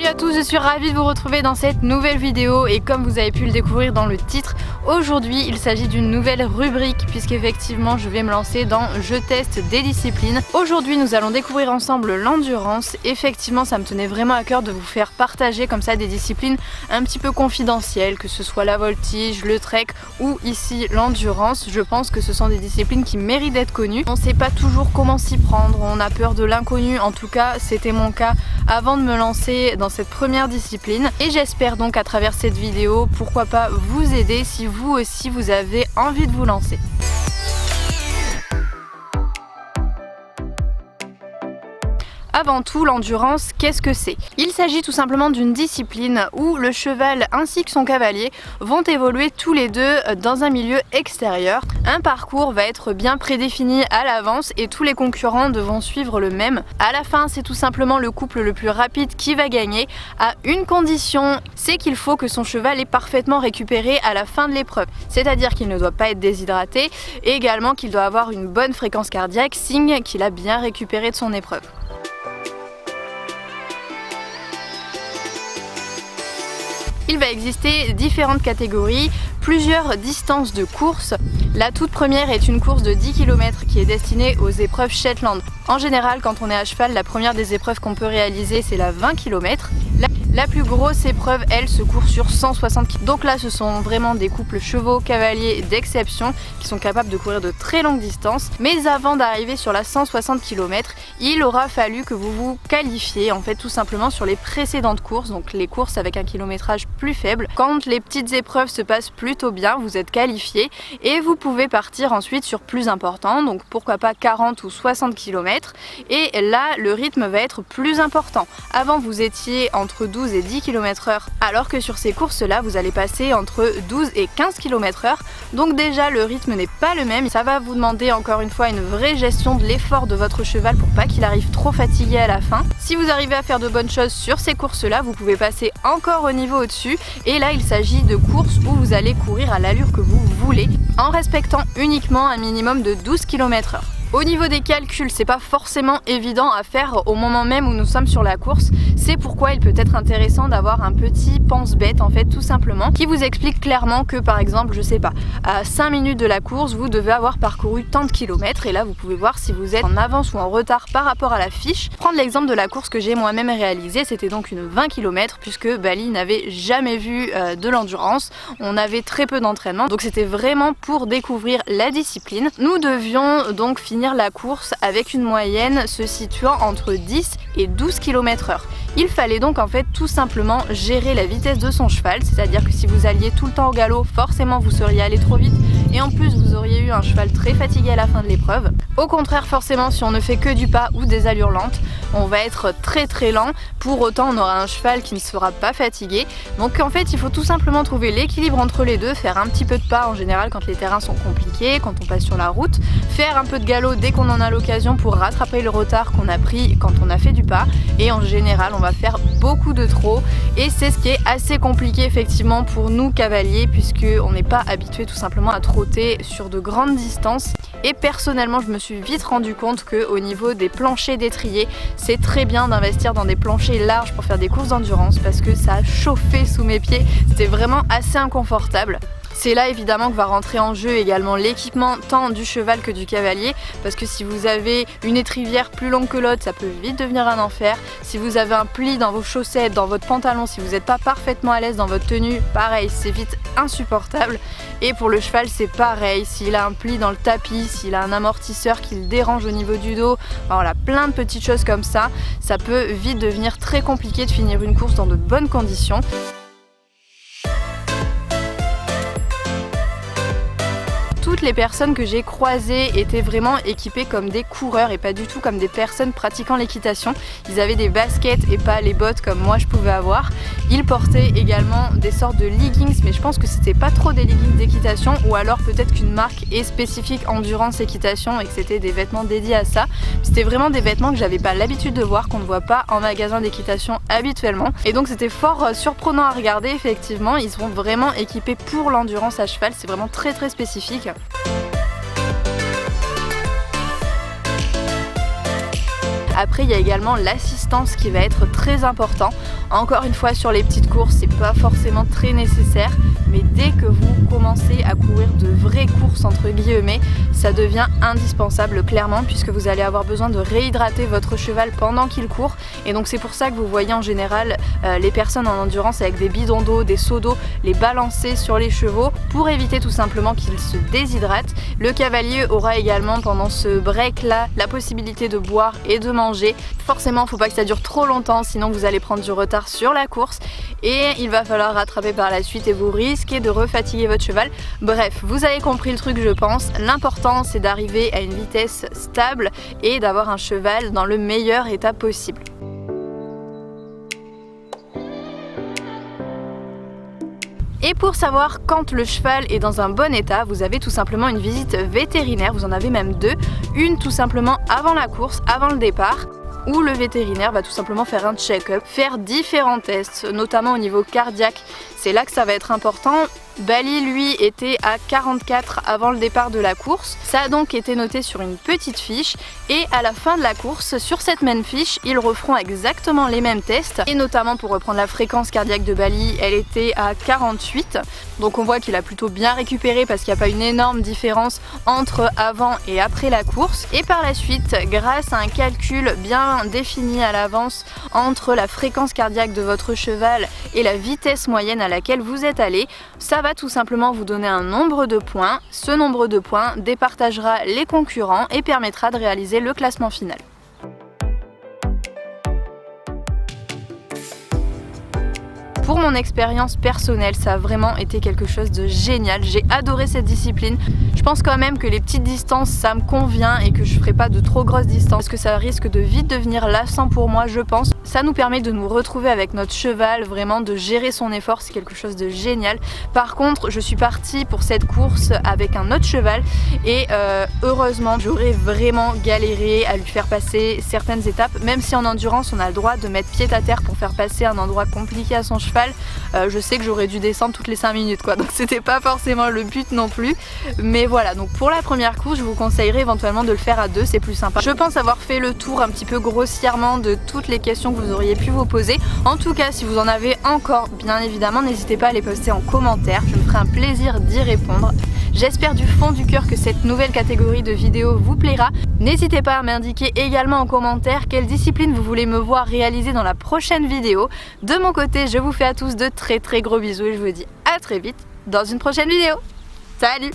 Salut à tous, je suis ravie de vous retrouver dans cette nouvelle vidéo et comme vous avez pu le découvrir dans le titre, aujourd'hui il s'agit d'une nouvelle rubrique puisqu'effectivement je vais me lancer dans Je teste des disciplines. Aujourd'hui nous allons découvrir ensemble l'endurance. Effectivement ça me tenait vraiment à cœur de vous faire partager comme ça des disciplines un petit peu confidentielles, que ce soit la voltige, le trek ou ici l'endurance. Je pense que ce sont des disciplines qui méritent d'être connues. On ne sait pas toujours comment s'y prendre, on a peur de l'inconnu, en tout cas c'était mon cas avant de me lancer dans cette première discipline et j'espère donc à travers cette vidéo pourquoi pas vous aider si vous aussi vous avez envie de vous lancer. Avant tout, l'endurance, qu'est-ce que c'est? Il s'agit tout simplement d'une discipline où le cheval ainsi que son cavalier vont évoluer tous les deux dans un milieu extérieur. Un parcours va être bien prédéfini à l'avance et tous les concurrents devront suivre le même. À la fin, c'est tout simplement le couple le plus rapide qui va gagner à une condition, c'est qu'il faut que son cheval ait parfaitement récupéré à la fin de l'épreuve. C'est-à-dire qu'il ne doit pas être déshydraté et également qu'il doit avoir une bonne fréquence cardiaque, signe qu'il a bien récupéré de son épreuve. Il va exister différentes catégories, plusieurs distances de course. La toute première est une course de 10 km qui est destinée aux épreuves Shetland. En général, quand on est à cheval, la première des épreuves qu'on peut réaliser, c'est la 20 km. La plus grosse épreuve, elle, se court sur 160 km. Donc là, ce sont vraiment des couples chevaux-cavaliers d'exception qui sont capables de courir de très longues distances. Mais avant d'arriver sur la 160 km, il aura fallu que vous vous qualifiez, en fait, tout simplement sur les précédentes courses, donc les courses avec un kilométrage plus faible. Quand les petites épreuves se passent plutôt bien, vous êtes qualifié et vous pouvez partir ensuite sur plus important, donc pourquoi pas 40 ou 60 km. Et là, le rythme va être plus important. Avant, vous étiez entre 12 et 10 km/h, alors que sur ces courses-là, vous allez passer entre 12 et 15 km/h. Donc déjà, le rythme n'est pas le même. Ça va vous demander encore une fois une vraie gestion de l'effort de votre cheval pour pas qu'il arrive trop fatigué à la fin. Si vous arrivez à faire de bonnes choses sur ces courses-là, vous pouvez passer encore au niveau au-dessus. Et là, il s'agit de courses où vous allez courir à l'allure que vous voulez, en respectant uniquement un minimum de 12 km/h. Au niveau des calculs, c'est pas forcément évident à faire au moment même où nous sommes sur la course. C'est pourquoi il peut être intéressant d'avoir un petit pense-bête en fait tout simplement qui vous explique clairement que par exemple, je sais pas, à 5 minutes de la course, vous devez avoir parcouru tant de kilomètres et là vous pouvez voir si vous êtes en avance ou en retard par rapport à la fiche. Prendre l'exemple de la course que j'ai moi-même réalisée, c'était donc une 20 km puisque Bali n'avait jamais vu de l'endurance. On avait très peu d'entraînement donc c'était vraiment pour découvrir la discipline. Nous devions donc finir la course avec une moyenne se situant entre 10 et 12 km/h. Il fallait donc en fait tout simplement gérer la vitesse de son cheval, c'est-à-dire que si vous alliez tout le temps au galop, forcément vous seriez allé trop vite et en plus vous auriez eu un cheval très fatigué à la fin de l'épreuve. Au contraire, forcément, si on ne fait que du pas ou des allures lentes, on va être très lent, pour autant on aura un cheval qui ne sera pas fatigué. Donc en fait il faut tout simplement trouver l'équilibre entre les deux, faire un petit peu de pas en général quand les terrains sont compliqués, quand on passe sur la route, faire un peu de galop dès qu'on en a l'occasion pour rattraper le retard qu'on a pris quand on a fait du pas et en général on va faire beaucoup de trot et c'est ce qui est assez compliqué effectivement pour nous cavaliers puisque on n'est pas habitué tout simplement à trotter sur de grandes distances. Et personnellement, je me suis vite rendu compte qu'au niveau des planchers d'étrier, c'est très bien d'investir dans des planchers larges pour faire des courses d'endurance parce que ça a chauffé sous mes pieds. C'était vraiment assez inconfortable. C'est là évidemment que va rentrer en jeu également l'équipement tant du cheval que du cavalier parce que si vous avez une étrivière plus longue que l'autre, ça peut vite devenir un enfer. Si vous avez un pli dans vos chaussettes, dans votre pantalon, si vous n'êtes pas parfaitement à l'aise dans votre tenue, pareil, c'est vite insupportable. Et pour le cheval, c'est pareil. S'il a un pli dans le tapis, s'il a un amortisseur qui le dérange au niveau du dos, voilà, plein de petites choses comme ça, ça peut vite devenir très compliqué de finir une course dans de bonnes conditions. Toutes les personnes que j'ai croisées étaient vraiment équipées comme des coureurs et pas du tout comme des personnes pratiquant l'équitation. Ils avaient des baskets et pas les bottes comme moi je pouvais avoir. Ils portaient également des sortes de leggings, mais je pense que c'était pas trop des leggings d'équitation ou alors peut-être qu'une marque est spécifique endurance équitation et que c'était des vêtements dédiés à ça. C'était vraiment des vêtements que j'avais pas l'habitude de voir, qu'on ne voit pas en magasin d'équitation habituellement. Et donc c'était fort surprenant à regarder effectivement. Ils sont vraiment équipés pour l'endurance à cheval, c'est vraiment très spécifique. Après il y a également l'assistance qui va être très important. Encore une fois sur les petites courses c'est pas forcément très nécessaire, mais dès que vous commencez à courir de vraies courses entre guillemets, ça devient indispensable clairement, puisque vous allez avoir besoin de réhydrater votre cheval pendant qu'il court. Et donc c'est pour ça que vous voyez en général les personnes en endurance avec des bidons d'eau, des seaux d'eau, les balancer sur les chevaux pour éviter tout simplement qu'ils se déshydratent. Le cavalier aura également pendant ce break là la possibilité de boire et de manger. Forcément faut pas que ça dure trop longtemps, sinon vous allez prendre du retard sur la course et il va falloir rattraper par la suite et vous risquez de refatiguer votre cheval. Bref, vous avez compris le truc je pense. L'important c'est d'arriver à une vitesse stable et d'avoir un cheval dans le meilleur état possible. Et pour savoir quand le cheval est dans un bon état, vous avez tout simplement une visite vétérinaire, vous en avez même deux. Une tout simplement avant la course, avant le départ, où le vétérinaire va tout simplement faire un check-up, faire différents tests, notamment au niveau cardiaque. C'est là que ça va être important. Bali lui était à 44 avant le départ de la course. Ça a donc été noté sur une petite fiche et à la fin de la course, sur cette même fiche, ils referont exactement les mêmes tests. Et notamment pour reprendre la fréquence cardiaque de Bali, elle était à 48. Donc on voit qu'il a plutôt bien récupéré parce qu'il n'y a pas une énorme différence entre avant et après la course. Et par la suite, grâce à un calcul bien défini à l'avance entre la fréquence cardiaque de votre cheval et la vitesse moyenne à laquelle vous êtes allé, ça va tout simplement vous donner un nombre de points. Ce nombre de points départagera les concurrents et permettra de réaliser le classement final. Pour mon expérience personnelle, ça a vraiment été quelque chose de génial. J'ai adoré cette discipline. Je pense quand même que les petites distances, ça me convient et que je ferai pas de trop grosses distances parce que ça risque de vite devenir lassant pour moi, je pense. Ça nous permet de nous retrouver avec notre cheval, vraiment de gérer son effort, c'est quelque chose de génial. Par contre, je suis partie pour cette course avec un autre cheval et heureusement, j'aurais vraiment galéré à lui faire passer certaines étapes. Même si en endurance, on a le droit de mettre pied à terre pour faire passer un endroit compliqué à son cheval, je sais que j'aurais dû descendre toutes les 5 minutes quoi, donc c'était pas forcément le but non plus. Mais voilà, donc pour la première course, je vous conseillerais éventuellement de le faire à deux, c'est plus sympa. Je pense avoir fait le tour un petit peu grossièrement de toutes les questions que vous auriez pu vous poser. En tout cas, si vous en avez encore, bien évidemment, n'hésitez pas à les poster en commentaire, je me ferai un plaisir d'y répondre. J'espère du fond du cœur que cette nouvelle catégorie de vidéos vous plaira. N'hésitez pas à m'indiquer également en commentaire quelle discipline vous voulez me voir réaliser dans la prochaine vidéo. De mon côté, je vous fais à tous de très gros bisous et je vous dis à très vite dans une prochaine vidéo. Salut!